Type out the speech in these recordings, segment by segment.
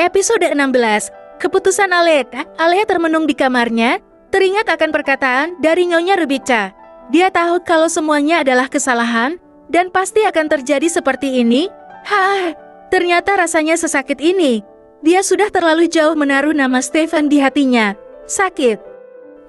Episode 16. Keputusan Alea. Alea termenung di kamarnya, teringat akan perkataan dari Nyonya Rebeca. Dia tahu kalau semuanya adalah kesalahan, dan pasti akan terjadi seperti ini. Ternyata rasanya sesakit ini. Dia sudah terlalu jauh menaruh nama Stefan di hatinya. Sakit.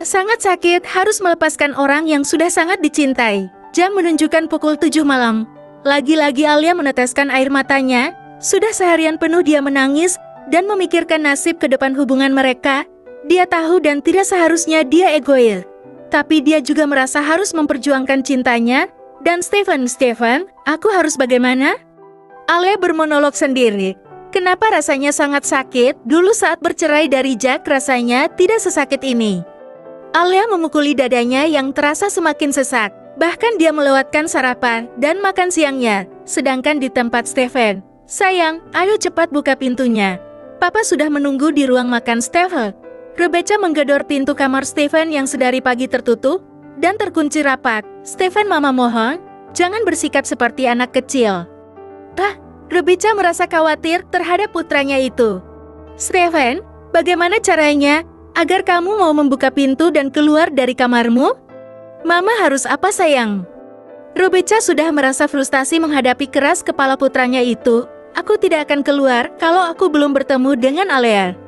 Sangat sakit harus melepaskan orang yang sudah sangat dicintai. Jam menunjukkan pukul 7 malam. Lagi-lagi Alea meneteskan air matanya. Sudah seharian penuh dia menangis dan memikirkan nasib ke depan hubungan mereka. Dia tahu dan tidak seharusnya dia egois. Tapi dia juga merasa harus memperjuangkan cintanya. Dan Stefan, aku harus bagaimana? Alea bermonolog sendiri. Kenapa rasanya sangat sakit? Dulu saat bercerai dari Jack rasanya tidak sesakit ini. Alea memukuli dadanya yang terasa semakin sesak. Bahkan dia melewatkan sarapan dan makan siangnya. Sedangkan di tempat Stefan, sayang, ayo cepat buka pintunya. Papa sudah menunggu di ruang makan Stefan. Rebeca menggedor pintu kamar Stefan yang sedari pagi tertutup dan terkunci rapat. Stefan, mama mohon, jangan bersikap seperti anak kecil. Rebeca merasa khawatir terhadap putranya itu. Stefan, bagaimana caranya agar kamu mau membuka pintu dan keluar dari kamarmu? Mama harus apa sayang? Rebeca sudah merasa frustasi menghadapi keras kepala putranya itu. Aku tidak akan keluar kalau aku belum bertemu dengan Alea.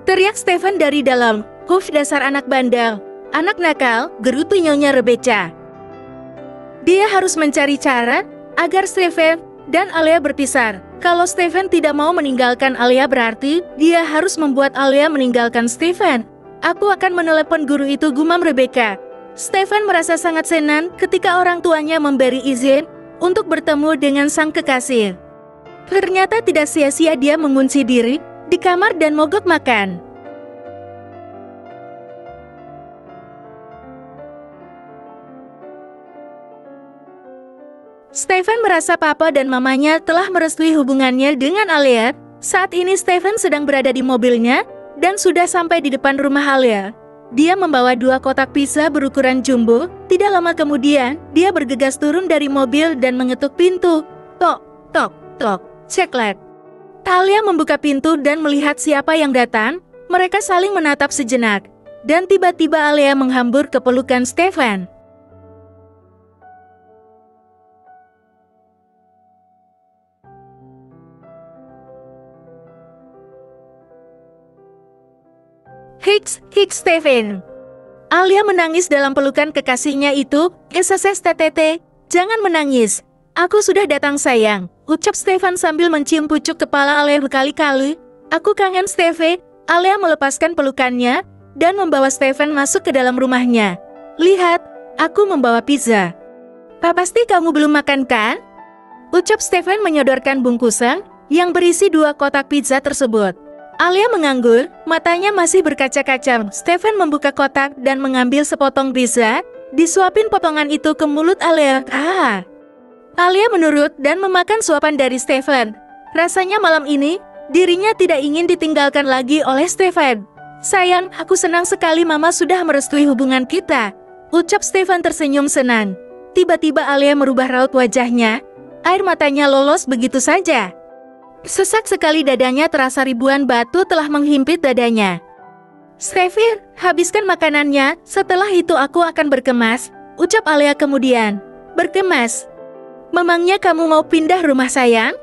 Teriak Stefan dari dalam. Dasar anak bandel, anak nakal, gerutu Nyonya Rebeca. Dia harus mencari cara agar Stefan dan Alea berpisah. Kalau Stefan tidak mau meninggalkan Alea berarti dia harus membuat Alea meninggalkan Stefan. Aku akan menelepon guru itu, gumam Rebecca. Stefan merasa sangat senang ketika orang tuanya memberi izin untuk bertemu dengan sang kekasih. Ternyata tidak sia-sia dia mengunci diri di kamar dan mogok makan. Stefan merasa papa dan mamanya telah merestui hubungannya dengan Alea. Saat ini Stefan sedang berada di mobilnya dan sudah sampai di depan rumah Alea. Dia membawa 2 kotak pizza berukuran jumbo. Tidak lama kemudian, dia bergegas turun dari mobil dan mengetuk pintu. Tok, tok, tok. Ceklet. Talia membuka pintu dan melihat siapa yang datang. Mereka saling menatap sejenak. Dan tiba-tiba Alea menghambur ke pelukan Stefan. Hiks, Stefan. Alia menangis dalam pelukan kekasihnya itu. SSSTTT, jangan menangis. Aku sudah datang sayang, ucap Stefan sambil mencium pucuk kepala Alea berkali-kali. Aku kangen Stefan. Alea melepaskan pelukannya dan membawa Stefan masuk ke dalam rumahnya. Lihat, aku membawa pizza. Pasti kamu belum makan kan? Ucap Stefan menyodorkan bungkusan yang berisi 2 kotak pizza tersebut. Alea mengangguk, matanya masih berkaca-kaca. Stefan membuka kotak dan mengambil sepotong pizza. Disuapin potongan itu ke mulut Alea. Alea menurut dan memakan suapan dari Stefan. Rasanya malam ini, dirinya tidak ingin ditinggalkan lagi oleh Stefan. Sayang, aku senang sekali mama sudah merestui hubungan kita. Ucap Stefan tersenyum senang. Tiba-tiba Alea merubah raut wajahnya. Air matanya lolos begitu saja. Sesak sekali dadanya, terasa ribuan batu telah menghimpit dadanya. Stefan, habiskan makanannya, setelah itu aku akan berkemas. Ucap Alea kemudian. Berkemas? Memangnya kamu mau pindah rumah sayang?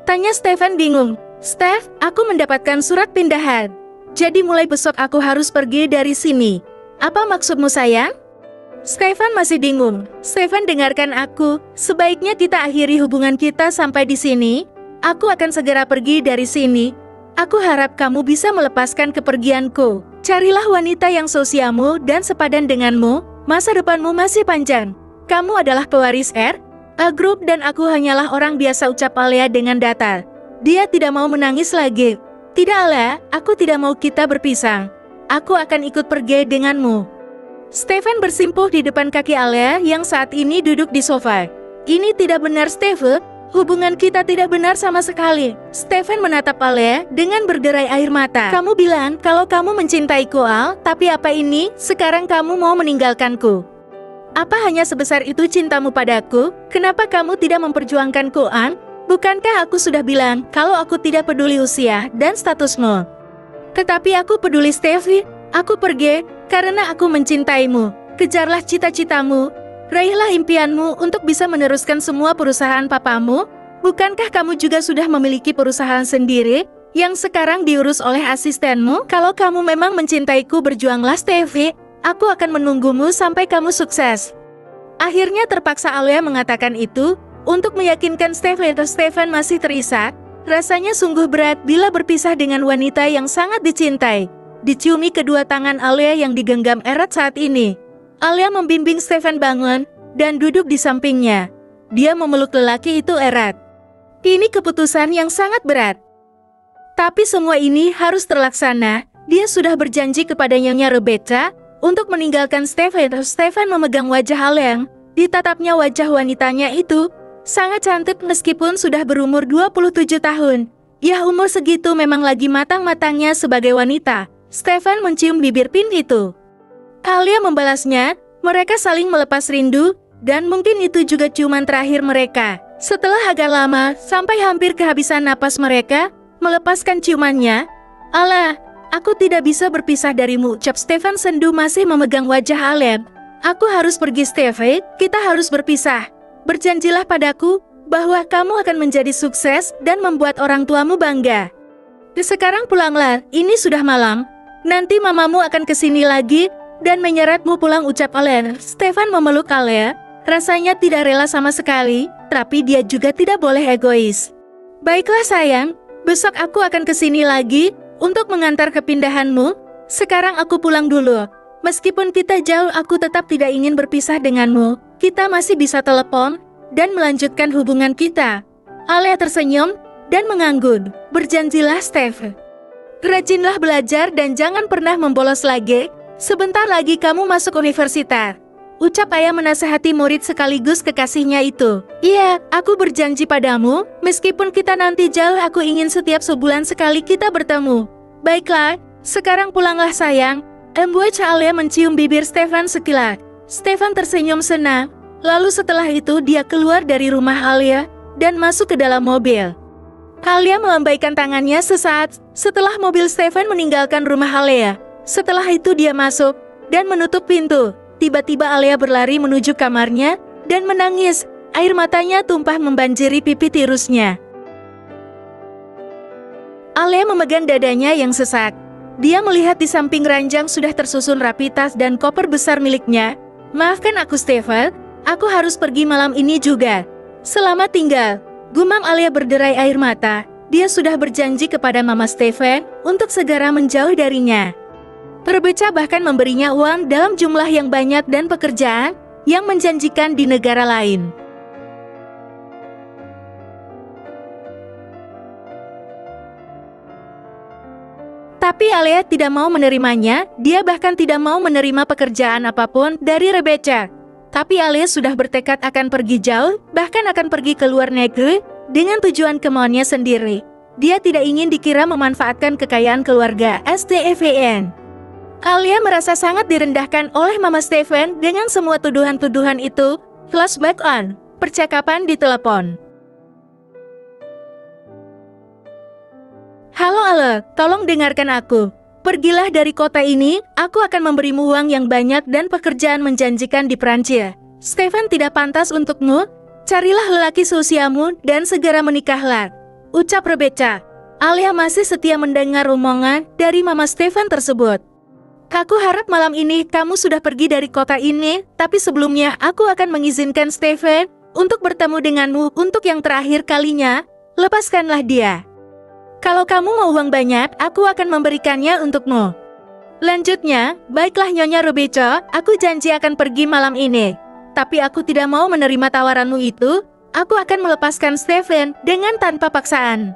Tanya Stefan bingung. Stef, aku mendapatkan surat pindahan. Jadi mulai besok aku harus pergi dari sini. Apa maksudmu sayang? Stefan masih bingung. Stefan, dengarkan aku. Sebaiknya kita akhiri hubungan kita sampai di sini. Aku akan segera pergi dari sini. Aku harap kamu bisa melepaskan kepergianku. Carilah wanita yang seusiamu dan sepadan denganmu. Masa depanmu masih panjang. Kamu adalah pewaris grup dan aku hanyalah orang biasa, ucap Alea dengan datar. Dia tidak mau menangis lagi. Tidak Alea, aku tidak mau kita berpisah. Aku akan ikut pergi denganmu. Stefan bersimpuh di depan kaki Alea yang saat ini duduk di sofa. Ini tidak benar Stefan, hubungan kita tidak benar sama sekali. Stefan menatap Alea dengan berderai air mata. Kamu bilang kalau kamu mencintaiku Al, tapi apa ini? Sekarang kamu mau meninggalkanku. Apa hanya sebesar itu cintamu padaku? Kenapa kamu tidak memperjuangkanku, An? Bukankah aku sudah bilang kalau aku tidak peduli usia dan statusmu? Tetapi aku peduli, Steffi. Aku pergi karena aku mencintaimu. Kejarlah cita-citamu. Raihlah impianmu untuk bisa meneruskan semua perusahaan papamu. Bukankah kamu juga sudah memiliki perusahaan sendiri yang sekarang diurus oleh asistenmu? Kalau kamu memang mencintaiku, berjuanglah, Steffi. Aku akan menunggumu sampai kamu sukses. Akhirnya terpaksa Alia mengatakan itu untuk meyakinkan Stefan. Stefan masih terisak. Rasanya sungguh berat bila berpisah dengan wanita yang sangat dicintai. Diciumi kedua tangan Alia yang digenggam erat saat ini. Alia membimbing Stefan bangun dan duduk di sampingnya. Dia memeluk lelaki itu erat. Ini keputusan yang sangat berat. Tapi semua ini harus terlaksana. Dia sudah berjanji kepada Nyonya Rebecca untuk meninggalkan Stefan. Stefan memegang wajah Alia. Ditatapnya wajah wanitanya itu sangat cantik meskipun sudah berumur 27 tahun. Ya, umur segitu memang lagi matang-matangnya sebagai wanita. Stefan mencium bibir Pin itu. Alia membalasnya. Mereka saling melepas rindu, dan mungkin itu juga ciuman terakhir mereka. Setelah agak lama, sampai hampir kehabisan napas mereka, melepaskan ciumannya. "Allah, aku tidak bisa berpisah darimu," ucap Stefan sendu masih memegang wajah Alia. "Aku harus pergi, Stefan. Kita harus berpisah. Berjanjilah padaku bahwa kamu akan menjadi sukses dan membuat orang tuamu bangga. Sekarang pulanglah, ini sudah malam. Nanti mamamu akan kesini lagi dan menyeretmu pulang," ucap Alia. Stefan memeluk Alia. Rasanya tidak rela sama sekali, tapi dia juga tidak boleh egois. "Baiklah sayang, besok aku akan kesini lagi untuk mengantar kepindahanmu. Sekarang aku pulang dulu. Meskipun kita jauh, aku tetap tidak ingin berpisah denganmu. Kita masih bisa telepon dan melanjutkan hubungan kita." Alia tersenyum dan mengangguk. "Berjanjilah, Steph. Rajinlah belajar dan jangan pernah membolos lagi. Sebentar lagi kamu masuk universitas," ucap ayah menasehati murid sekaligus kekasihnya itu. "Iya, aku berjanji padamu, meskipun kita nanti jauh, aku ingin setiap sebulan sekali kita bertemu." "Baiklah, sekarang pulanglah sayang." Embuach Alia mencium bibir Stefan sekilas. Stefan tersenyum senang. Lalu setelah itu dia keluar dari rumah Alia dan masuk ke dalam mobil. Alia melambaikan tangannya sesaat setelah mobil Stefan meninggalkan rumah Alia. Setelah itu dia masuk dan menutup pintu. Tiba-tiba Alia berlari menuju kamarnya dan menangis. Air matanya tumpah membanjiri pipi tirusnya. Alia memegang dadanya yang sesak. Dia melihat di samping ranjang sudah tersusun rapi tas dan koper besar miliknya. "Maafkan aku, Stefan. Aku harus pergi malam ini juga. Selamat tinggal," gumam Alia berderai air mata. Dia sudah berjanji kepada Mama Stefan untuk segera menjauh darinya. Rebecca bahkan memberinya uang dalam jumlah yang banyak dan pekerjaan yang menjanjikan di negara lain. Tapi Alia tidak mau menerimanya. Dia bahkan tidak mau menerima pekerjaan apapun dari Rebecca. Tapi Alia sudah bertekad akan pergi jauh, bahkan akan pergi ke luar negeri dengan tujuan kemauannya sendiri. Dia tidak ingin dikira memanfaatkan kekayaan keluarga Stefan. Alia merasa sangat direndahkan oleh Mama Stefan dengan semua tuduhan-tuduhan itu. Flashback on. Percakapan di telepon. "Halo Ale, tolong dengarkan aku. Pergilah dari kota ini, aku akan memberimu uang yang banyak dan pekerjaan menjanjikan di Prancis. Stefan tidak pantas untukmu. Carilah lelaki seusiamu dan segera menikahlah," ucap Rebecca. Alia masih setia mendengar omongan dari Mama Stefan tersebut. "Aku harap malam ini kamu sudah pergi dari kota ini, tapi sebelumnya aku akan mengizinkan Stefan untuk bertemu denganmu untuk yang terakhir kalinya. Lepaskanlah dia. Kalau kamu mau uang banyak, aku akan memberikannya untukmu." Lanjutnya, "Baiklah Nyonya Rebecca, aku janji akan pergi malam ini. Tapi aku tidak mau menerima tawaranmu itu. Aku akan melepaskan Stefan dengan tanpa paksaan,"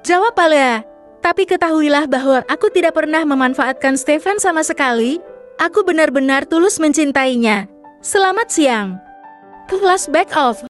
jawab Alia. "Tapi ketahuilah bahwa aku tidak pernah memanfaatkan Stefan sama sekali. Aku benar-benar tulus mencintainya. Selamat siang." Flashback off.